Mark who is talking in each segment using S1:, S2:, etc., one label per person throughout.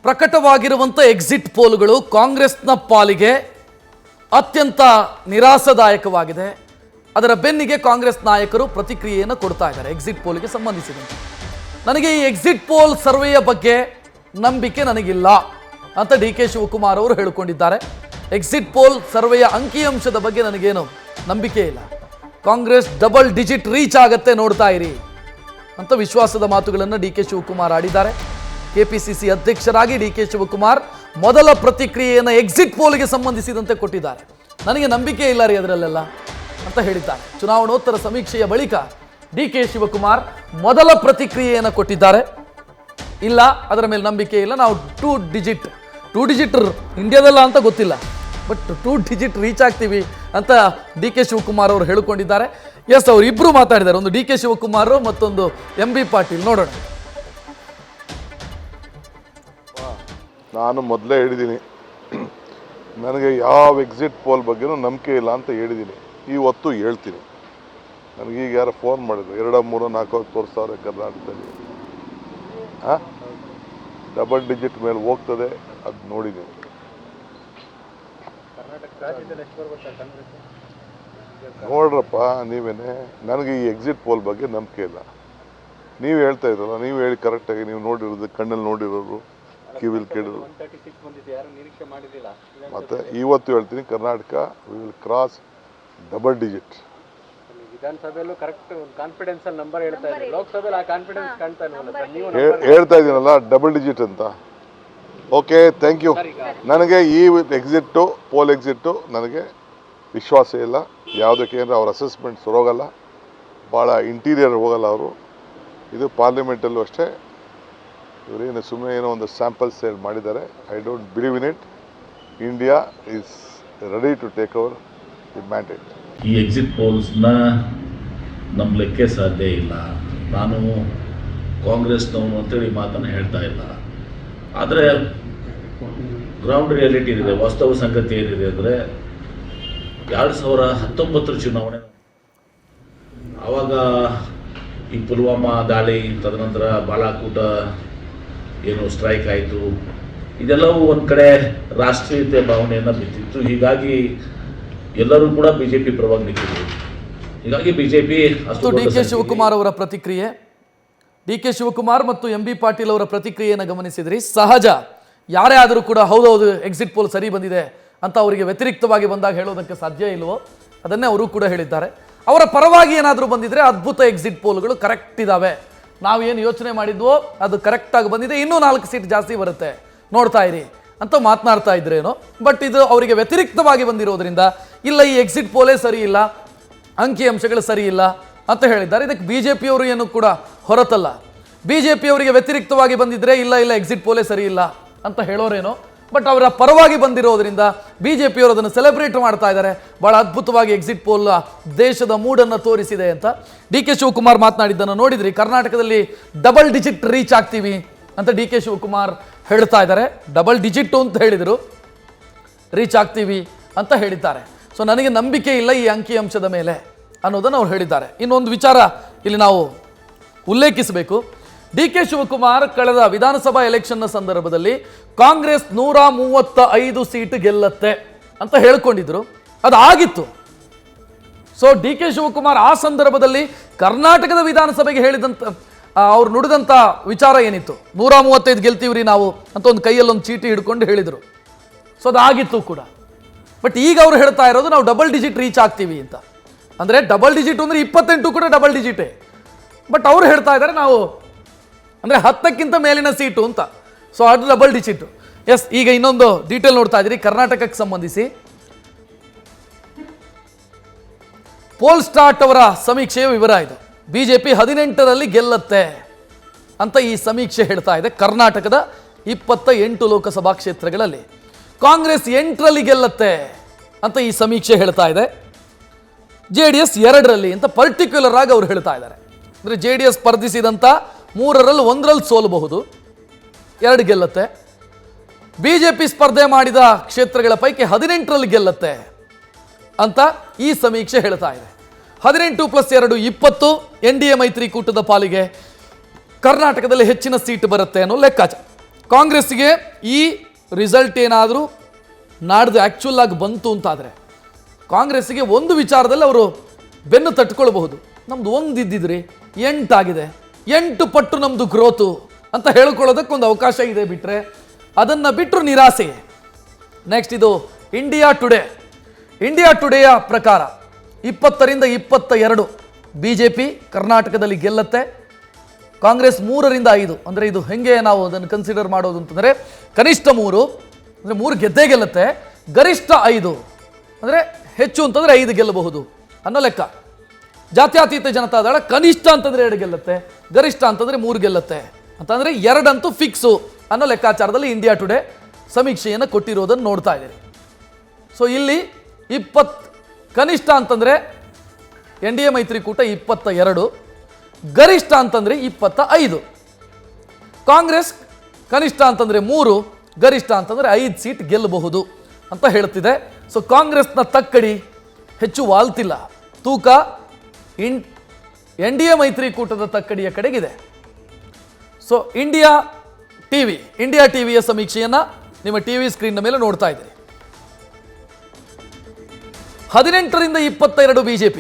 S1: ಪ್ರಕಟವಾಗಿರುವಂಥ exit ಪೋಲ್ಗಳು ಕಾಂಗ್ರೆಸ್ನ ಪಾಲಿಗೆ ಅತ್ಯಂತ ನಿರಾಶಾದಾಯಕವಾಗಿದೆ. ಅದರ ಬೆನ್ನಿಗೆ ಕಾಂಗ್ರೆಸ್ ನಾಯಕರು ಪ್ರತಿಕ್ರಿಯೆಯನ್ನು ಕೊಡ್ತಾ ಇದ್ದಾರೆ. ಎಕ್ಸಿಟ್ ಪೋಲ್ಗೆ ಸಂಬಂಧಿಸಿದಂತೆ ನನಗೆ ಈ ಎಕ್ಸಿಟ್ ಪೋಲ್ ಸರ್ವೆಯ ಬಗ್ಗೆ ನಂಬಿಕೆ ನನಗಿಲ್ಲ ಅಂತ DK ಶಿವಕುಮಾರ್ ಅವರು ಹೇಳಿಕೊಂಡಿದ್ದಾರೆ. ಎಕ್ಸಿಟ್ ಪೋಲ್ ಸರ್ವೆಯ ಅಂಕಿಅಂಶದ ಬಗ್ಗೆ ನನಗೇನು ನಂಬಿಕೆ ಇಲ್ಲ. ಕಾಂಗ್ರೆಸ್ ಡಬಲ್ ಡಿಜಿಟ್ ರೀಚ್ ಆಗತ್ತೆ, ನೋಡ್ತಾ ಇರಿ ಅಂತ ವಿಶ್ವಾಸದ ಮಾತುಗಳನ್ನು DK ಶಿವಕುಮಾರ್ ಆಡಿದ್ದಾರೆ. KPCC ಅಧ್ಯಕ್ಷರಾಗಿ DK ಶಿವಕುಮಾರ್ ಮೊದಲ ಪ್ರತಿಕ್ರಿಯೆಯನ್ನು ಎಕ್ಸಿಟ್ ಪೋಲ್ಗೆ ಸಂಬಂಧಿಸಿದಂತೆ ಕೊಟ್ಟಿದ್ದಾರೆ. ನನಗೆ ನಂಬಿಕೆ ಇಲ್ಲ ರೀ ಅದರಲ್ಲೆಲ್ಲ ಅಂತ ಹೇಳಿದ್ದಾರೆ. ಚುನಾವಣೋತ್ತರ ಸಮೀಕ್ಷೆಯ ಬಳಿಕ DK ಶಿವಕುಮಾರ್ ಮೊದಲ ಪ್ರತಿಕ್ರಿಯೆಯನ್ನು ಕೊಟ್ಟಿದ್ದಾರೆ. ಇಲ್ಲ, ಅದರ ಮೇಲೆ ನಂಬಿಕೆ ಇಲ್ಲ, ನಾವು ಟೂ ಡಿಜಿಟ್ ಇಂಡಿಯಾದಲ್ಲ ಅಂತ ಗೊತ್ತಿಲ್ಲ, ಬಟ್ 2 ಡಿಜಿಟ್ ರೀಚ್ ಆಗ್ತೀವಿ ಅಂತ DK ಶಿವಕುಮಾರ್ ಅವರು ಹೇಳಿಕೊಂಡಿದ್ದಾರೆ. ಎಸ್, ಅವರು ಇಬ್ಬರು ಮಾತಾಡಿದ್ದಾರೆ, ಒಂದು DK ಶಿವಕುಮಾರ್ ಮತ್ತೊಂದು MB ಪಾಟೀಲ್. ನೋಡೋಣ.
S2: ನಾನು ಮೊದಲೇ ಹೇಳಿದ್ದೀನಿ, ನನಗೆ ಯಾವ ಎಕ್ಸಿಟ್ ಪೋಲ್ ಬಗ್ಗೆನೂ ನಂಬಿಕೆ ಇಲ್ಲ ಅಂತ ಹೇಳಿದ್ದೀನಿ. ಇವತ್ತು ಹೇಳ್ತೀನಿ. ನನಗೀಗ ಯಾರು ಫೋನ್ ಮಾಡಿದ್ರು, 2, 3, 4 ತೋರಿಸ್ತಾರೆ ಕರ್ನಾಟಕದಲ್ಲಿ. ಡಬಲ್ ಡಿಜಿಟ್ ಮೇಲೆ ಹೋಗ್ತದೆ, ಅದು ನೋಡಿದ್ದೀನಿ. ನೋಡ್ರಪ್ಪ ನೀವೇನೆ, ನನಗೆ ಈ ಎಕ್ಸಿಟ್ ಪೋಲ್ ಬಗ್ಗೆ ನಂಬಿಕೆ ಇಲ್ಲ. ನೀವು ಹೇಳ್ತಾ ಇದ್ರಲ್ಲ, ನೀವು ಹೇಳಿ ಕರೆಕ್ಟಾಗಿ, ನೀವು ನೋಡಿರೋದು, ಕಣ್ಣಲ್ಲಿ ನೋಡಿರೋರು, ಕಿವಿಲ್ ಕೇಳಿದ್ರು. ಮತ್ತೆ ಇವತ್ತು ಹೇಳ್ತೀನಿ, Karnataka will cross double digit.
S3: ವಿಧಾನಸಭೆಯಲ್ಲೂ ಕರೆಕ್ಟ್ ಕಾನ್ಫಿಡೆನ್ಸ್ ಅಲ್ಲಿ ನಂಬರ್ ಹೇಳ್ತಾ ಇದ್ದಾರೆ, ಲೋಕಸಭೆಯಲ್ಲಿ ಆ ಕಾನ್ಫಿಡೆನ್ಸ್ ಕಾಣ್ತಾ ಇಲ್ಲ.
S2: ಹೇಳ್ತಾ ಇದ್ದೀನಲ್ಲ ಡಬಲ್ ಡಿಜಿಟ್ ಅಂತ. Okay, thank you. ನನಗೆ ಈ ಪೋಲ್ ಎಕ್ಸಿಟ್ಟು ನನಗೆ ವಿಶ್ವಾಸ ಇಲ್ಲ. ಯಾವುದಕ್ಕೆ ಅಂದರೆ ಅವ್ರ ಅಸೆಸ್ಮೆಂಟ್ ಹೋಗಲ್ಲ, ಭಾಳ ಇಂಟೀರಿಯರ್ ಹೋಗಲ್ಲ ಅವರು. ಇದು ಪಾರ್ಲಿಮೆಂಟಲ್ಲೂ ಅಷ್ಟೇ, ಇವರೇನು ಸುಮ್ಮನೆ ಏನೋ ಒಂದು ಸ್ಯಾಂಪಲ್ ಸೇಲ್ ಮಾಡಿದ್ದಾರೆ. I don't believe in it. India is ready to take over the mandate.
S4: ಈ ಎಕ್ಸಿಟ್ ಪೋಲ್ಸ್ನ ನಂಬಲಿಕ್ಕೆ ಸಾಧ್ಯ ಇಲ್ಲ. ನಾನು ಕಾಂಗ್ರೆಸ್ನವನು ಅಂತೇಳಿ ಮಾತನ್ನು ಹೇಳ್ತಾ ಇಲ್ಲ. ಆದರೆ ಗ್ರೌಂಡ್ ರಿಯಾಲಿಟಿ ಏನಿದೆ, ವಾಸ್ತವ ಸಂಗತಿ ಏನಿದೆ ಅಂದರೆ 2019 ಚುನಾವಣೆ, ಆವಾಗ ಈ ಪುಲ್ವಾಮಾ ದಾಳಿ, ತದನಂತರ ಬಾಲಾಕೋಟ ಏನು ಸ್ಟ್ರೈಕ್ ಆಯಿತು, ಇದೆಲ್ಲವೂ ಒಂದು ಕಡೆ ರಾಷ್ಟ್ರೀಯತೆ ಭಾವನೆಯನ್ನು ಬಿತ್ತಿತ್ತು. ಹೀಗಾಗಿ ಎಲ್ಲರೂ ಕೂಡ BJP ಪರವಾಗಿ ನಿಂತಿದ್ರು. ಹೀಗಾಗಿ BJP ಅಷ್ಟು.
S1: DK ಶಿವಕುಮಾರ್ ಅವರ ಪ್ರತಿಕ್ರಿಯೆ, DK ಶಿವಕುಮಾರ್ ಮತ್ತು MB ಪಾಟೀಲ್ ಅವರ ಪ್ರತಿಕ್ರಿಯೆಯನ್ನು ಗಮನಿಸಿದ್ರಿ. ಸಹಜ, ಯಾರೇ ಆದರೂ ಕೂಡ ಹೌದೌದು ಎಕ್ಸಿಟ್ ಪೋಲ್ ಸರಿ ಬಂದಿದೆ ಅಂತ ಅವರಿಗೆ ವ್ಯತಿರಿಕ್ತವಾಗಿ ಬಂದಾಗ ಹೇಳೋದಕ್ಕೆ ಸಾಧ್ಯ ಇಲ್ವೋ, ಅದನ್ನೇ ಅವರು ಕೂಡ ಹೇಳಿದ್ದಾರೆ. ಅವರ ಪರವಾಗಿ ಏನಾದರೂ ಬಂದಿದ್ರೆ ಅದ್ಭುತ ಎಕ್ಸಿಟ್ ಪೋಲ್ಗಳು ಕರೆಕ್ಟ್ ಇದ್ದಾವೆ, ನಾವೇನು ಯೋಚನೆ ಮಾಡಿದ್ವೋ ಅದು ಕರೆಕ್ಟಾಗಿ ಬಂದಿದೆ, ಇನ್ನೂ 4 ಸೀಟ್ ಜಾಸ್ತಿ ಬರುತ್ತೆ, ನೋಡ್ತಾ ಇರಿ ಅಂತ ಮಾತನಾಡ್ತಾ ಇದ್ರೇನೋ. ಬಟ್ ಇದು ಅವರಿಗೆ ವ್ಯತಿರಿಕ್ತವಾಗಿ ಬಂದಿರೋದ್ರಿಂದ ಇಲ್ಲ, ಈ ಎಕ್ಸಿಟ್ ಪೋಲೇ ಸರಿ ಇಲ್ಲ, ಅಂಕಿಅಂಶಗಳು ಸರಿ ಇಲ್ಲ ಅಂತ ಹೇಳಿದ್ದಾರೆ. ಇದಕ್ಕೆ BJP ಅವರು ಏನು ಕೂಡ ಹೊರತಲ್ಲ. BJP ಅವರಿಗೆ ವ್ಯತಿರಿಕ್ತವಾಗಿ ಬಂದಿದ್ರೆ ಇಲ್ಲ ಎಕ್ಸಿಟ್ ಪೋಲೇ ಸರಿ ಇಲ್ಲ ಅಂತ ಹೇಳೋರೇನೋ, ಬಟ್ ಅವರ ಪರವಾಗಿ ಬಂದಿರೋದ್ರಿಂದ BJP ಅವರು ಅದನ್ನು ಸೆಲೆಬ್ರೇಟ್ ಮಾಡ್ತಾ ಇದ್ದಾರೆ. ಬಹಳ ಅದ್ಭುತವಾಗಿ ಎಕ್ಸಿಟ್ ಪೋಲ್ ದೇಶದ ಮೂಡನ್ನು ತೋರಿಸಿದೆ ಅಂತ DK ಶಿವಕುಮಾರ್ ಮಾತನಾಡಿದ್ದನ್ನು ನೋಡಿದ್ರಿ. ಕರ್ನಾಟಕದಲ್ಲಿ ಡಬಲ್ ಡಿಜಿಟ್ ರೀಚ್ ಆಗ್ತೀವಿ ಅಂತ DK ಶಿವಕುಮಾರ್ ಹೇಳ್ತಾ ಇದ್ದಾರೆ. ಡಬಲ್ ಡಿಜಿಟ್ ಅಂತ ಹೇಳಿದರು, ರೀಚ್ ಆಗ್ತೀವಿ ಅಂತ ಹೇಳಿದ್ದಾರೆ. ಸೊ ನನಗೆ ನಂಬಿಕೆ ಇಲ್ಲ ಈ ಅಂಕಿಅಂಶದ ಮೇಲೆ ಅನ್ನೋದನ್ನು ಅವ್ರು ಹೇಳಿದ್ದಾರೆ. ಇನ್ನೊಂದು ವಿಚಾರ ಇಲ್ಲಿ ನಾವು ಉಲ್ಲೇಖಿಸಬೇಕು. DK ಶಿವಕುಮಾರ್ ಕಳೆದ ವಿಧಾನಸಭಾ ಎಲೆಕ್ಷನ್ನ ಸಂದರ್ಭದಲ್ಲಿ ಕಾಂಗ್ರೆಸ್ 135 ಸೀಟ್ ಗೆಲ್ಲತ್ತೆ ಅಂತ ಹೇಳ್ಕೊಂಡಿದ್ರು, ಅದು ಆಗಿತ್ತು. ಸೊ DK ಶಿವಕುಮಾರ್ ಆ ಸಂದರ್ಭದಲ್ಲಿ ಕರ್ನಾಟಕದ ವಿಧಾನಸಭೆಗೆ ಹೇಳಿದಂತ ಅವ್ರು ನುಡಿದಂಥ ವಿಚಾರ ಏನಿತ್ತು, 135 ಗೆಲ್ತೀವ್ರಿ ನಾವು ಅಂತ ಒಂದು ಕೈಯಲ್ಲೊಂದು ಚೀಟಿ ಹಿಡ್ಕೊಂಡು ಹೇಳಿದರು. ಸೊ ಅದಾಗಿತ್ತು ಕೂಡ. ಬಟ್ ಈಗ ಅವರು ಹೇಳ್ತಾ ಇರೋದು ನಾವು ಡಬಲ್ ಡಿಜಿಟ್ ರೀಚ್ ಆಗ್ತೀವಿ ಅಂತ. ಅಂದರೆ ಡಬಲ್ ಡಿಜಿಟ್ ಅಂದರೆ 28 ಕೂಡ ಡಬಲ್ ಡಿಜಿಟೇ. ಬಟ್ ಅವರು ಹೇಳ್ತಾ ಇದ್ದಾರೆ ನಾವು ಅಂದರೆ 10ಕ್ಕಿಂತ ಮೇಲಿನ ಸೀಟು ಅಂತ. ಸೊ ಅದು ಡಬಲ್ ಡಿಜಿಟು. ಎಸ್, ಈಗ ಇನ್ನೊಂದು ಡೀಟೇಲ್ ನೋಡ್ತಾ ಇದ್ದೀರಿ ಕರ್ನಾಟಕಕ್ಕೆ ಸಂಬಂಧಿಸಿ. ಪೋಲ್ ಸ್ಟಾರ್ಟ್ ಅವರ ಸಮೀಕ್ಷೆಯ ವಿವರ ಇದು. BJP 18ರಲ್ಲಿ ಗೆಲ್ಲತ್ತೆ ಅಂತ ಈ ಸಮೀಕ್ಷೆ ಹೇಳ್ತಾ ಇದೆ. ಕರ್ನಾಟಕದ 28 ಲೋಕಸಭಾ ಕ್ಷೇತ್ರಗಳಲ್ಲಿ ಕಾಂಗ್ರೆಸ್ 8ರಲ್ಲಿ ಗೆಲ್ಲತ್ತೆ ಅಂತ ಈ ಸಮೀಕ್ಷೆ ಹೇಳ್ತಾ ಇದೆ. JDS 2ರಲ್ಲಿ ಅಂತ ಪರ್ಟಿಕ್ಯುಲರ್ ಆಗಿ ಅವರು ಹೇಳ್ತಾ ಇದ್ದಾರೆ. ಅಂದರೆ JDS ಸ್ಪರ್ಧಿಸಿದಂಥ 3ರಲ್ಲಿ 1ರಲ್ಲಿ ಸೋಲಬಹುದು, 2 ಗೆಲ್ಲತ್ತೆ. BJP ಸ್ಪರ್ಧೆ ಮಾಡಿದ ಕ್ಷೇತ್ರಗಳ ಪೈಕಿ 18ರಲ್ಲಿ ಗೆಲ್ಲತ್ತೆ ಅಂತ ಈ ಸಮೀಕ್ಷೆ ಹೇಳ್ತಾ ಇದೆ. 18 + 2 20 NDA ಮೈತ್ರಿಕೂಟದ ಪಾಲಿಗೆ ಕರ್ನಾಟಕದಲ್ಲಿ ಹೆಚ್ಚಿನ ಸೀಟ್ ಬರುತ್ತೆ ಅನ್ನೋ ಲೆಕ್ಕಾಚಾರ. ಕಾಂಗ್ರೆಸ್ಗೆ ಈ ರಿಸಲ್ಟ್ ಏನಾದರೂ ನಾಡ್ದು ಆ್ಯಕ್ಚುಲ್ ಆಗಿ ಬಂತು ಅಂತಾದರೆ ಕಾಂಗ್ರೆಸ್ಸಿಗೆ ಒಂದು ವಿಚಾರದಲ್ಲಿ ಅವರು ಬೆನ್ನು ತಟ್ಕೊಳ್ಬಹುದು. ನಮ್ದು ಒಂದು ಇದ್ದಿದ್ರಿ 8 ಆಗಿದೆ, 8 ಪಟ್ಟು ನಮ್ಮದು ಗ್ರೋತು ಅಂತ ಹೇಳ್ಕೊಳ್ಳೋದಕ್ಕೊಂದು ಅವಕಾಶ ಇದೆ. ಬಿಟ್ಟರೆ ಅದನ್ನು ಬಿಟ್ಟರು ನಿರಾಸೆ. ನೆಕ್ಸ್ಟ್ ಇದು ಇಂಡಿಯಾ ಟುಡೆಯ ಪ್ರಕಾರ 20ರಿಂದ 22 BJP ಕರ್ನಾಟಕದಲ್ಲಿ ಗೆಲ್ಲತ್ತೆ. ಕಾಂಗ್ರೆಸ್ 3ರಿಂದ 5. ಅಂದರೆ ಇದು ಹೆಂಗೆ ನಾವು ಅದನ್ನು ಕನ್ಸಿಡರ್ ಮಾಡೋದು ಅಂತಂದರೆ ಕನಿಷ್ಠ 3 ಅಂದರೆ 3 ಗೆದ್ದೇ ಗೆಲ್ಲತ್ತೆ, ಗರಿಷ್ಠ 5 ಅಂದರೆ ಹೆಚ್ಚು ಅಂತಂದರೆ 5 ಗೆಲ್ಲಬಹುದು ಅನ್ನೋ ಲೆಕ್ಕ. ಜಾತ್ಯತೀತ ಜನತಾದಳ ಕನಿಷ್ಠ ಅಂತಂದರೆ 2 ಗೆಲ್ಲತ್ತೆ, ಗರಿಷ್ಠ ಅಂತಂದರೆ 3 ಗೆಲ್ಲತ್ತೆ ಅಂತಂದರೆ 2 ಅಂತೂ ಫಿಕ್ಸು ಅನ್ನೋ ಲೆಕ್ಕಾಚಾರದಲ್ಲಿ ಇಂಡಿಯಾ ಟುಡೇ ಸಮೀಕ್ಷೆಯನ್ನು ಕೊಟ್ಟಿರೋದನ್ನು ನೋಡ್ತಾ ಇದ್ದೀರಿ. ಸೊ ಇಲ್ಲಿ 20 ಕನಿಷ್ಠ ಅಂತಂದರೆ NDA ಮೈತ್ರಿಕೂಟ 22, ಗರಿಷ್ಠ ಅಂತಂದರೆ 25. ಕಾಂಗ್ರೆಸ್ ಕನಿಷ್ಠ ಅಂತಂದರೆ 3, ಗರಿಷ್ಠ ಅಂತಂದರೆ 5 ಸೀಟ್ ಗೆಲ್ಲಬಹುದು ಅಂತ ಹೇಳ್ತಿದೆ. ಸೊ ಕಾಂಗ್ರೆಸ್ನ ತಕ್ಕಡಿ ಹೆಚ್ಚು ವಾಲ್ತಿಲ್ಲ, ತೂಕ NDA ಮೈತ್ರಿಕೂಟದ ತಕ್ಕಡಿಯ ಕಡೆಗಿದೆ. ಸೊ ಇಂಡಿಯಾ ಟಿವಿಯ ಸಮೀಕ್ಷೆಯನ್ನು ನಿಮ್ಮ ಟಿವಿ ಸ್ಕ್ರೀನ್ನ ಮೇಲೆ ನೋಡ್ತಾ ಇದ್ದೀರಿ. 18ರಿಂದ 22 BJP,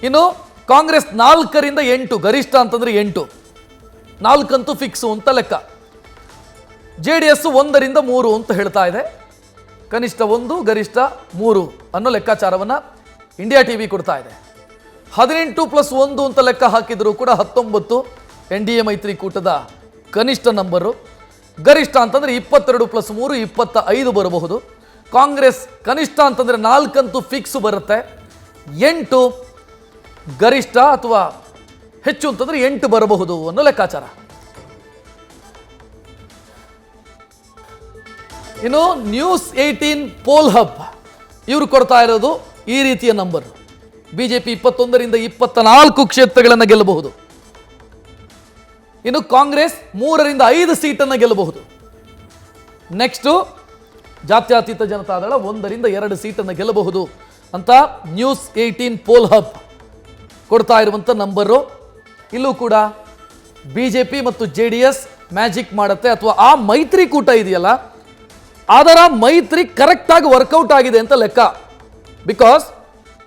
S1: ಇನ್ನು ಕಾಂಗ್ರೆಸ್ 4ರಿಂದ 8, ಗರಿಷ್ಠ ಅಂತಂದ್ರೆ 8, 4 ಅಂತೂ ಫಿಕ್ಸು ಅಂತ ಲೆಕ್ಕ. JDS 1ರಿಂದ 3 ಅಂತ ಹೇಳ್ತಾ ಇದೆ, ಕನಿಷ್ಠ 1, ಗರಿಷ್ಠ 3 ಅನ್ನೋ ಲೆಕ್ಕಾಚಾರವನ್ನು ಇಂಡಿಯಾ ಟಿವಿ ಕೊಡ್ತಾ ಇದೆ. 18 + 1 ಅಂತ ಲೆಕ್ಕ ಹಾಕಿದರೂ ಕೂಡ 19 NDA ಮೈತ್ರಿಕೂಟದ ಕನಿಷ್ಠ ನಂಬರು. ಗರಿಷ್ಠ ಅಂತಂದರೆ 22 + 3 25 ಬರಬಹುದು. ಕಾಂಗ್ರೆಸ್ ಕನಿಷ್ಠ ಅಂತಂದರೆ 4 ಅಂತೂ ಫಿಕ್ಸ್ ಬರುತ್ತೆ, 8 ಗರಿಷ್ಠ ಅಥವಾ ಹೆಚ್ಚು ಅಂತಂದರೆ 8 ಬರಬಹುದು ಅನ್ನೋ ಲೆಕ್ಕಾಚಾರ. ಇನ್ನು ನ್ಯೂಸ್ 18 ಪೋಲ್ ಹಬ್ ಇವರು ಕೊಡ್ತಾ ಇರೋದು ಈ ರೀತಿಯ ನಂಬರ್. BJP 21ರಿಂದ 24 ಕ್ಷೇತ್ರಗಳನ್ನು ಗೆಲ್ಲಬಹುದು. ಇನ್ನು ಕಾಂಗ್ರೆಸ್ 3ರಿಂದ 5 ಸೀಟನ್ನು ಗೆಲ್ಲಬಹುದು. ನೆಕ್ಸ್ಟು ಜಾತ್ಯತೀತ ಜನತಾದಳ 1ರಿಂದ 2 ಸೀಟನ್ನು ಗೆಲ್ಲಬಹುದು ಅಂತ ನ್ಯೂಸ್ 18 ಪೋಲ್ ಹಬ್ ಕೊಡ್ತಾ ಇರುವಂಥ ನಂಬರು. ಇಲ್ಲೂ ಕೂಡ BJP ಮತ್ತು JDS ಮ್ಯಾಜಿಕ್ ಮಾಡುತ್ತೆ, ಅಥವಾ ಆ ಮೈತ್ರಿಕೂಟ ಇದೆಯಲ್ಲ ಅದರ ಮೈತ್ರಿ ಕರೆಕ್ಟಾಗಿ ವರ್ಕೌಟ್ ಆಗಿದೆ ಅಂತ ಲೆಕ್ಕ. ಬಿಕಾಸ್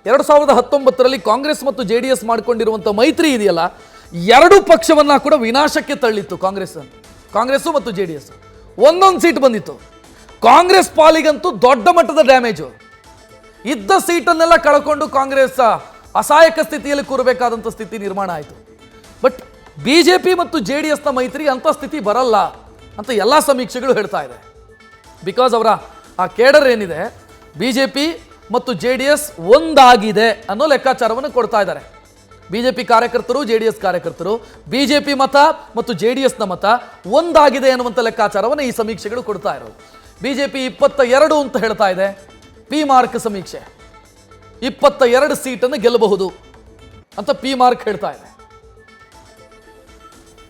S1: 2019ರಲ್ಲಿ ಕಾಂಗ್ರೆಸ್ ಮತ್ತು JDS ಮಾಡಿಕೊಂಡಿರುವಂಥ ಮೈತ್ರಿ ಇದೆಯಲ್ಲ, 2 ಪಕ್ಷವನ್ನ ಕೂಡ ವಿನಾಶಕ್ಕೆ ತಳ್ಳಿತ್ತು. ಕಾಂಗ್ರೆಸ್ಸು ಮತ್ತು JDS ಒಂದೊಂದು ಸೀಟ್ ಬಂದಿತ್ತು. ಕಾಂಗ್ರೆಸ್ ಪಾಲಿಗಂತೂ ದೊಡ್ಡ ಮಟ್ಟದ ಡ್ಯಾಮೇಜು. ಇದ್ದ ಸೀಟನ್ನೆಲ್ಲ ಕಳ್ಕೊಂಡು ಕಾಂಗ್ರೆಸ್ ಅಸಹಾಯಕ ಸ್ಥಿತಿಯಲ್ಲಿ ಕೂರಬೇಕಾದಂಥ ಸ್ಥಿತಿ ನಿರ್ಮಾಣ ಆಯಿತು. ಬಟ್ BJP ಮತ್ತು JDSನ ಮೈತ್ರಿ ಅಂಥ ಸ್ಥಿತಿ ಬರಲ್ಲ ಅಂತ ಎಲ್ಲ ಸಮೀಕ್ಷೆಗಳು ಹೇಳ್ತಾ ಇದೆ. ಬಿಕಾಸ್ ಅವರ ಆ ಕೇಡರ್ ಏನಿದೆ, BJP ಮತ್ತು JDS ಒಂದಾಗಿದೆ ಅನ್ನೋ ಲೆಕ್ಕಾಚಾರವನ್ನು ಕೊಡ್ತಾ ಇದ್ದಾರೆ. BJP ಕಾರ್ಯಕರ್ತರು, JDS ಕಾರ್ಯಕರ್ತರು, BJP ಮತ ಮತ್ತು JDSನ ಮತ ಒಂದಾಗಿದೆ ಅನ್ನುವಂಥ ಲೆಕ್ಕಾಚಾರವನ್ನು ಈ ಸಮೀಕ್ಷೆಗಳು ಕೊಡ್ತಾ ಇರೋದು. BJP 22 ಅಂತ ಹೇಳ್ತಾ ಇದೆ ಪಿ ಮಾರ್ಕ್ ಸಮೀಕ್ಷೆ, 22 ಸೀಟನ್ನು ಗೆಲ್ಲಬಹುದು ಅಂತ ಪಿ ಮಾರ್ಕ್ ಹೇಳ್ತಾ ಇದೆ.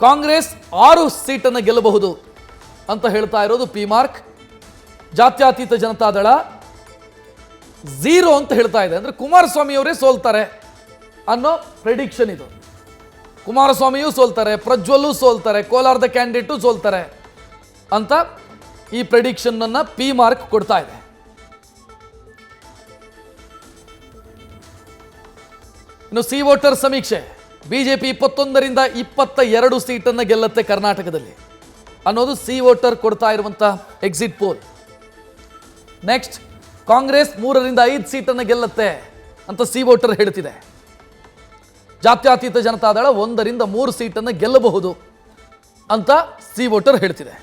S1: ಕಾಂಗ್ರೆಸ್ 6 ಸೀಟನ್ನು ಗೆಲ್ಲಬಹುದು ಅಂತ ಹೇಳ್ತಾ ಇರೋದು ಪಿ ಮಾರ್ಕ್. ಜಾತ್ಯತೀತ ಜನತಾದಳ 0 ಅಂತ ಹೇಳ್ತಾ ಇದೆ. ಅಂದರೆ ಕುಮಾರಸ್ವಾಮಿ ಅವರೇ ಸೋಲ್ತಾರೆ ಅನ್ನೋ ಪ್ರೆಡಿಕ್ಷನ್ ಇದು. ಕುಮಾರಸ್ವಾಮಿಯೂ ಸೋಲ್ತಾರೆ, ಪ್ರಜ್ವಲ್ಲೂ ಸೋಲ್ತಾರೆ, ಕೋಲಾರದ ಕ್ಯಾಂಡಿಡೇಟು ಸೋಲ್ತಾರೆ ಅಂತ ಈ ಪ್ರೆಡಿಕ್ಷನ್ ಅನ್ನ ಪಿ ಮಾರ್ಕ್ ಕೊಡ್ತಾ ಇದೆ. ಇನ್ನು ಸಿ ವೋಟರ್ ಸಮೀಕ್ಷೆ, BJP 21ರಿಂದ 22 ಸೀಟನ್ನು ಗೆಲ್ಲತ್ತೆ ಕರ್ನಾಟಕದಲ್ಲಿ ಅನ್ನೋದು ಸಿ ವೋಟರ್ ಕೊಡ್ತಾ ಇರುವಂತ ಎಕ್ಸಿಟ್ ಪೋಲ್. ನೆಕ್ಸ್ಟ್ ಕಾಂಗ್ರೆಸ್ 3ರಿಂದ 5 ಸೀಟನ್ನು ಗೆಲ್ಲತ್ತೆ ಅಂತ ಸಿ ವೋಟರ್ ಹೇಳ್ತಿದೆ. ಜಾತ್ಯತೀತ ಜನತಾದಳ 1ರಿಂದ 3 ಸೀಟನ್ನು ಗೆಲ್ಲಬಹುದು ಅಂತ ಸಿ ವೋಟರ್ ಹೇಳ್ತಿದೆ.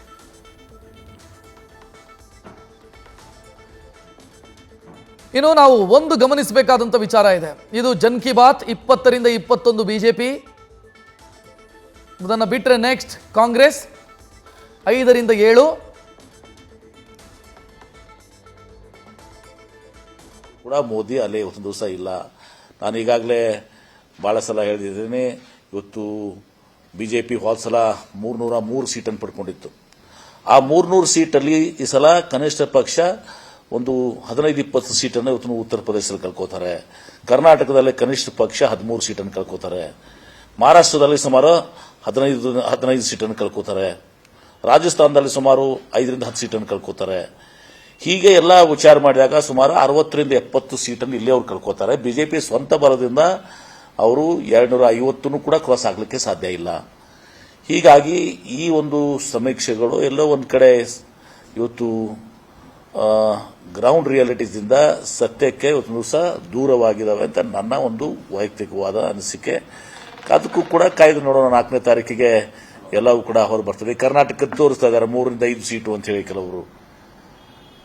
S1: ಇನ್ನು ನಾವು ಒಂದು ಗಮನಿಸಬೇಕಾದಂಥ ವಿಚಾರ ಇದೆ. ಇದು ಜನ್ ಕಿ ಬಾತ್ 20ರಿಂದ 21 BJP, ಅದನ್ನು ಬಿಟ್ಟರೆ ನೆಕ್ಸ್ಟ್ ಕಾಂಗ್ರೆಸ್ 5ರಿಂದ 7
S4: ಕೂಡ ಮೋದಿ ಅಲ್ಲೇ ಇವತ್ತು ದಿವಸ ಇಲ್ಲ. ನಾನು ಈಗಾಗಲೇ ಭಾಳ ಸಲ ಹೇಳಿದ್ದೀನಿ, ಇವತ್ತು BJP ಹೋದ ಸಲ 303 ಸೀಟನ್ನು ಪಡ್ಕೊಂಡಿತ್ತು. ಆ 300 ಸೀಟಲ್ಲಿ ಈ ಸಲ ಕನಿಷ್ಠ ಪಕ್ಷ ಒಂದು 15-20 ಸೀಟನ್ನು ಇವತ್ತು ಉತ್ತರ ಪ್ರದೇಶದಲ್ಲಿ ಕಳ್ಕೋತಾರೆ. ಕರ್ನಾಟಕದಲ್ಲಿ ಕನಿಷ್ಠ ಪಕ್ಷ 13 ಸೀಟನ್ನು ಕಳ್ಕೋತಾರೆ. ಮಹಾರಾಷ್ಟ್ರದಲ್ಲಿ ಸುಮಾರು 15 ಸೀಟನ್ನು ಕಳ್ಕೋತಾರೆ. ರಾಜಸ್ಥಾನದಲ್ಲಿ ಸುಮಾರು 5ರಿಂದ 10 ಸೀಟನ್ನು ಕಳ್ಕೋತಾರೆ. ಹೀಗೆ ಎಲ್ಲ ವಿಚಾರ ಮಾಡಿದಾಗ ಸುಮಾರು 60ರಿಂದ 70 ಸೀಟನ್ನು ಇಲ್ಲೇ ಅವ್ರು ಕಳ್ಕೋತಾರೆ. ಬಿಜೆಪಿ ಸ್ವಂತ ಬಲದಿಂದ ಅವರು 250 ಕೂಡ ಕ್ರಾಸ್ ಆಗಲಿಕ್ಕೆ ಸಾಧ್ಯ ಇಲ್ಲ. ಹೀಗಾಗಿ ಈ ಒಂದು ಸಮೀಕ್ಷೆಗಳು ಎಲ್ಲೋ ಒಂದು ಕಡೆ ಇವತ್ತು ಗ್ರೌಂಡ್ ರಿಯಾಲಿಟೀಸಿಂದ ಸತ್ಯಕ್ಕೆ ಒಂದು ಸಹ ದೂರವಾಗಿದ್ದಾವೆ ಅಂತ ನನ್ನ ಒಂದು ವೈಯಕ್ತಿಕವಾದ ಅನಿಸಿಕೆ. ಅದಕ್ಕೂ ಕೂಡ ಕಾಯ್ದು ನೋಡೋಣ. 4ನೇ ತಾರೀಕಿಗೆ ಎಲ್ಲವೂ ಕೂಡ ಹೊರ ಬರ್ತದೆ. ಕರ್ನಾಟಕದ ತೋರಿಸ್ತಾ ಇದ್ದಾರೆ 3ರಿಂದ 5 ಸೀಟು ಅಂತ ಹೇಳಿ ಕೆಲವರು.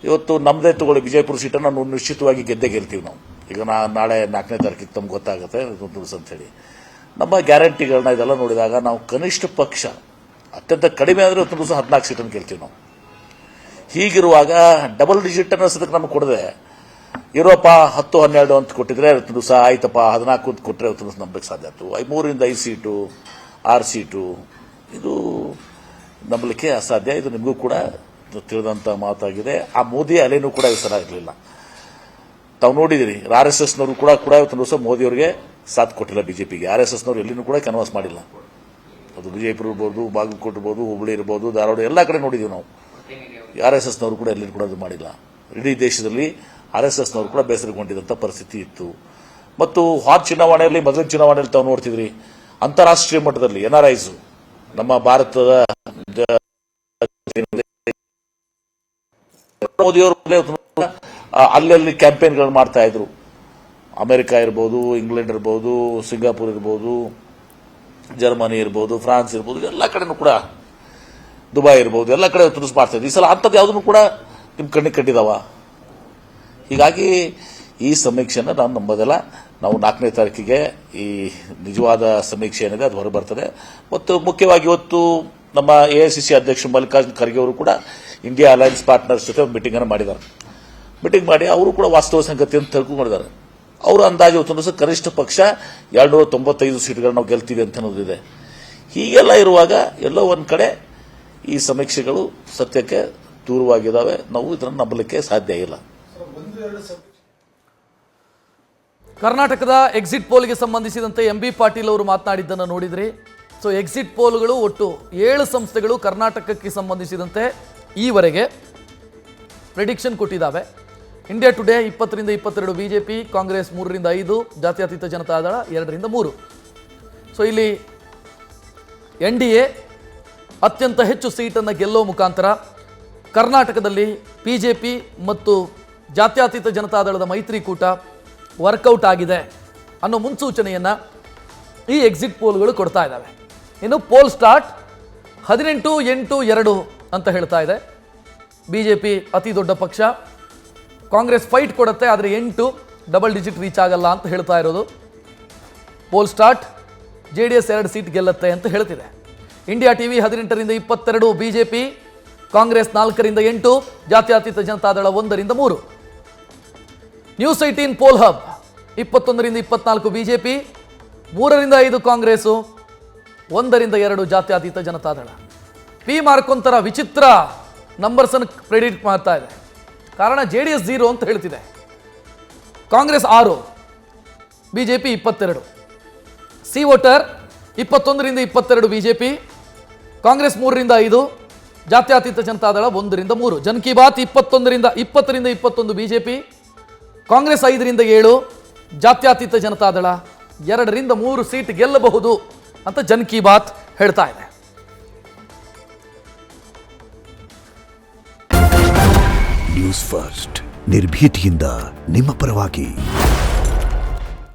S4: ಇವತ್ತು ನಮ್ಮದೇ ತಗೊಳ್ಳಿ, ವಿಜಯಪುರ ಸೀಟನ್ನು ನಾವು ನಿಶ್ಚಿತವಾಗಿ ಗೆಲ್ತೀವಿ ನಾವು. ಈಗ ನಾಳೆ 4ನೇ ತಾರೀಕಿಗೆ ತಮ್ಗೆ ಗೊತ್ತಾಗುತ್ತೆ ಅಂತ ಹೇಳಿ ನಮ್ಮ ಗ್ಯಾರಂಟಿಗಳನ್ನ ಇದೆಲ್ಲ ನೋಡಿದಾಗ ನಾವು ಕನಿಷ್ಠ ಪಕ್ಷ ಅತ್ಯಂತ ಕಡಿಮೆ ಆದರೆ 14 ಸೀಟನ್ನು ಗೆಲ್ತೀವಿ ನಾವು. ಹೀಗಿರುವಾಗ ಡಬಲ್ ಡಿಜಿಟ್ ಅನ್ನೋದಕ್ಕೆ ನಮಗೆ ಕೊಡದೆ ಇರೋಪ್ಪ 10-12 ಅಂತ ಕೊಟ್ಟಿದ್ರೆ ದಿವಸ ಆಯ್ತಪ್ಪ 14 ಅಂತ ಕೊಟ್ಟರೆ ನಂಬಕ್ಕೆ ಸಾಧ್ಯ ಆಯ್ತು. 3ರಿಂದ 5 ಸೀಟು 6 ಸೀಟು ಇದು ನಂಬಲಿಕ್ಕೆ ಅಸಾಧ್ಯ. ಇದು ನಿಮಗೂ ಕೂಡ ತಿಳಿದಂಥ ಮಾತಾಗಿದೆ. ಆ ಮೋದಿ ಅಲೆನೂ ಕೂಡ ಈ ಸಲ ಇರಲಿಲ್ಲ. ತಾವು ನೋಡಿದಿರಿ, RSSನವರು ಕೂಡ ಇವತ್ತು ದಿವಸ ಮೋದಿಯವರಿಗೆ ಸಾಥ್ ಕೊಟ್ಟಿಲ್ಲ ಬಿಜೆಪಿಗೆ. RSSನವರು ಎಲ್ಲಿನೂ ಕೂಡ ಕನ್ವರ್ಸ್ ಮಾಡಿಲ್ಲ. ಅದು ಬಿಜೆಪಿ ಇರ್ಬೋದು, ಬಾಗಲಕೋಟೆ ಇರ್ಬೋದು, ಹುಬ್ಬಳ್ಳಿ ಇರ್ಬೋದು, ಧಾರವಾಡ ಎಲ್ಲ ಕಡೆ ನೋಡಿದ್ದೀವಿ ನಾವು. RSSನವರು ಕೂಡ ಎಲ್ಲಿನೂ ಕೂಡ ಅದು ಮಾಡಿಲ್ಲ. ಇಡೀ ದೇಶದಲ್ಲಿ RSSನವರು ಕೂಡ ಬೇಸರಗೊಂಡಿದ್ದಂಥ ಪರಿಸ್ಥಿತಿ ಇತ್ತು. ಮತ್ತು ಹಾಟ್ ಚುನಾವಣೆಯಲ್ಲಿ, ಮೊದಲಿನ ಚುನಾವಣೆಯಲ್ಲಿ ತಾವು ನೋಡ್ತಿದ್ರಿ, ಅಂತಾರಾಷ್ಟ್ರೀಯ ಮಟ್ಟದಲ್ಲಿ NRIs ನಮ್ಮ ಭಾರತದ ಮೋದಿಯವರು ಅಲ್ಲಲ್ಲಿ ಕ್ಯಾಂಪೇನ್ಗಳನ್ನು ಮಾಡ್ತಾ ಇದ್ರು. ಅಮೆರಿಕ ಇರ್ಬೋದು, ಇಂಗ್ಲೆಂಡ್ ಇರ್ಬೋದು, ಸಿಂಗಾಪುರ್ ಇರ್ಬೋದು, ಜರ್ಮನಿ ಇರ್ಬೋದು, ಫ್ರಾನ್ಸ್ ಇರ್ಬೋದು, ಎಲ್ಲ ಕಡೆನೂ ಕೂಡ, ದುಬೈ ಇರ್ಬೋದು, ಎಲ್ಲ ಕಡೆ ತುರಿಸ್ ಮಾಡ್ತಾ ಇದ್ರು. ಈ ಸಲ ಅಂಥದ್ದು ಯಾವುದನ್ನು ಕೂಡ ನಿಮ್ಮ ಕಣ್ಣಿಗೆ ಕಂಡಿದಾವ. ಹೀಗಾಗಿ ಈ ಸಮೀಕ್ಷೆನ ನಾನು ನಂಬೋದಿಲ್ಲ. ನಾವು 4ನೇ ತಾರೀಕಿಗೆ ಈ ನಿಜವಾದ ಸಮೀಕ್ಷೆ ಏನಿದೆ ಅದು ಹೊರಬರ್ತದೆ. ಮತ್ತು ಮುಖ್ಯವಾಗಿ ಇವತ್ತು ನಮ್ಮ AICC ಅಧ್ಯಕ್ಷ ಮಲ್ಲಿಕಾರ್ಜುನ ಖರ್ಗೆ ಅವರು ಕೂಡ ಇಂಡಿಯಾ ಅಲಯನ್ಸ್ ಪಾರ್ಟ್ನರ್ಸ್ ಜೊತೆ ಒಂದು ಮೀಟಿಂಗ್ ಅನ್ನು ಮಾಡಿದ್ದಾರೆ. ಮೀಟಿಂಗ್ ಮಾಡಿ ಅವರು ಕೂಡ ವಾಸ್ತವ ಸಂಗತಿಯನ್ನು ತಿಳ್ಕೊಂಡಿದ್ದಾರೆ. ಅವರು ಅಂದಾಜು ಇವತ್ತೊಂದು ಕನಿಷ್ಠ ಪಕ್ಷ 295 ಸೀಟ್ಗಳು ನಾವು ಗೆಲ್ತೀವಿ ಅಂತ ಅನ್ನೋದಿದೆ. ಹೀಗೆಲ್ಲ ಇರುವಾಗ ಎಲ್ಲೋ ಒಂದು ಕಡೆ ಈ ಸಮೀಕ್ಷೆಗಳು ಸತ್ಯಕ್ಕೆ ದೂರವಾಗಿದ್ದಾವೆ. ನಾವು ಇದನ್ನು ನಂಬಲಿಕ್ಕೆ ಸಾಧ್ಯ ಇಲ್ಲ.
S1: ಕರ್ನಾಟಕದ ಎಕ್ಸಿಟ್ ಪೋಲ್ಗೆ ಸಂಬಂಧಿಸಿದಂತೆ MB ಪಾಟೀಲ್ ಅವರು ಮಾತನಾಡಿದ್ದನ್ನು ನೋಡಿದ್ರಿ. ಸೊ ಎಕ್ಸಿಟ್ ಪೋಲ್ಗಳು ಒಟ್ಟು 7 ಸಂಸ್ಥೆಗಳು ಕರ್ನಾಟಕಕ್ಕೆ ಸಂಬಂಧಿಸಿದಂತೆ ಈವರೆಗೆ ಪ್ರೆಡಿಕ್ಷನ್ ಕೊಟ್ಟಿದ್ದಾವೆ. ಇಂಡಿಯಾ ಟುಡೇ 20ರಿಂದ 22 BJP, ಕಾಂಗ್ರೆಸ್ 3ರಿಂದ 5, ಜಾತ್ಯತೀತ ಜನತಾದಳ 2ರಿಂದ 3. ಸೊ ಇಲ್ಲಿ NDA ಅತ್ಯಂತ ಹೆಚ್ಚು ಸೀಟನ್ನು ಗೆಲ್ಲೋ ಮುಖಾಂತರ ಕರ್ನಾಟಕದಲ್ಲಿ BJP ಮತ್ತು ಜಾತ್ಯತೀತ ಜನತಾದಳದ ಮೈತ್ರಿಕೂಟ ವರ್ಕೌಟ್ ಆಗಿದೆ ಅನ್ನೋ ಮುನ್ಸೂಚನೆಯನ್ನು ಈ ಎಕ್ಸಿಟ್ ಪೋಲ್ಗಳು ಕೊಡ್ತಾ ಇದ್ದಾವೆ. ಇನ್ನು ಪೋಲ್ ಸ್ಟಾರ್ಟ್ 18-8-2 ಅಂತ ಹೇಳ್ತಾ ಇದೆ. BJP ಅತಿ ದೊಡ್ಡ ಪಕ್ಷ, ಕಾಂಗ್ರೆಸ್ ಫೈಟ್ ಕೊಡುತ್ತೆ, ಆದರೆ 8 ಡಬಲ್ ಡಿಜಿಟ್ ರೀಚ್ ಆಗಲ್ಲ ಅಂತ ಹೇಳ್ತಾ ಇರೋದು. ಪೋಲ್ ಸ್ಟಾರ್ಟ್ JDS 2 ಸೀಟ್ ಗೆಲ್ಲುತ್ತೆ ಅಂತ ಹೇಳ್ತಿದೆ. ಇಂಡಿಯಾ TV 18ರಿಂದ 22 BJP, ಕಾಂಗ್ರೆಸ್ 4ರಿಂದ 8, ಜಾತ್ಯತೀತ ಜನತಾದಳ 1ರಿಂದ 3. ನ್ಯೂಸ್ 18 ಪೋಲ್ ಹಬ್ 21ರಿಂದ 24 BJP, 3ರಿಂದ 5 ಕಾಂಗ್ರೆಸ್ಸು, 1ರಿಂದ 2 ಜಾತ್ಯತೀತ ಜನತಾದಳ. P ಮಾರ್ಕ್ ಒಂಥರ ವಿಚಿತ್ರ ನಂಬರ್ಸನ್ನು ಪ್ರೆಡಿಕ್ಟ್ ಮಾಡ್ತಾ ಇದೆ. ಕಾರಣ JDS 0 ಅಂತ ಹೇಳ್ತಿದೆ. ಕಾಂಗ್ರೆಸ್ 6, BJP 22. ಸಿ ವೋಟರ್ 21ರಿಂದ 22 BJP, ಕಾಂಗ್ರೆಸ್ 3ರಿಂದ 5, ಜಾತ್ಯತೀತ ಜನತಾದಳ 1ರಿಂದ 3. ಜನ್ ಕಿ ಬಾತ್ 20ರಿಂದ 21 BJP, ಕಾಂಗ್ರೆಸ್ 5ರಿಂದ 7, ಜಾತ್ಯತೀತ ಜನತಾದಳ 2ರಿಂದ 3 ಸೀಟ್ ಗೆಲ್ಲಬಹುದು ಅಂತ ಜನ್ ಕಿ ಬಾತ್ ಹೇಳ್ತಾ ಇದೆ.
S5: ನ್ಯೂಸ್ ಫಸ್ಟ್ ನಿರ್ಭೀತಿಯಿಂದ ನಿಮ್ಮ ಪರವಾಗಿ.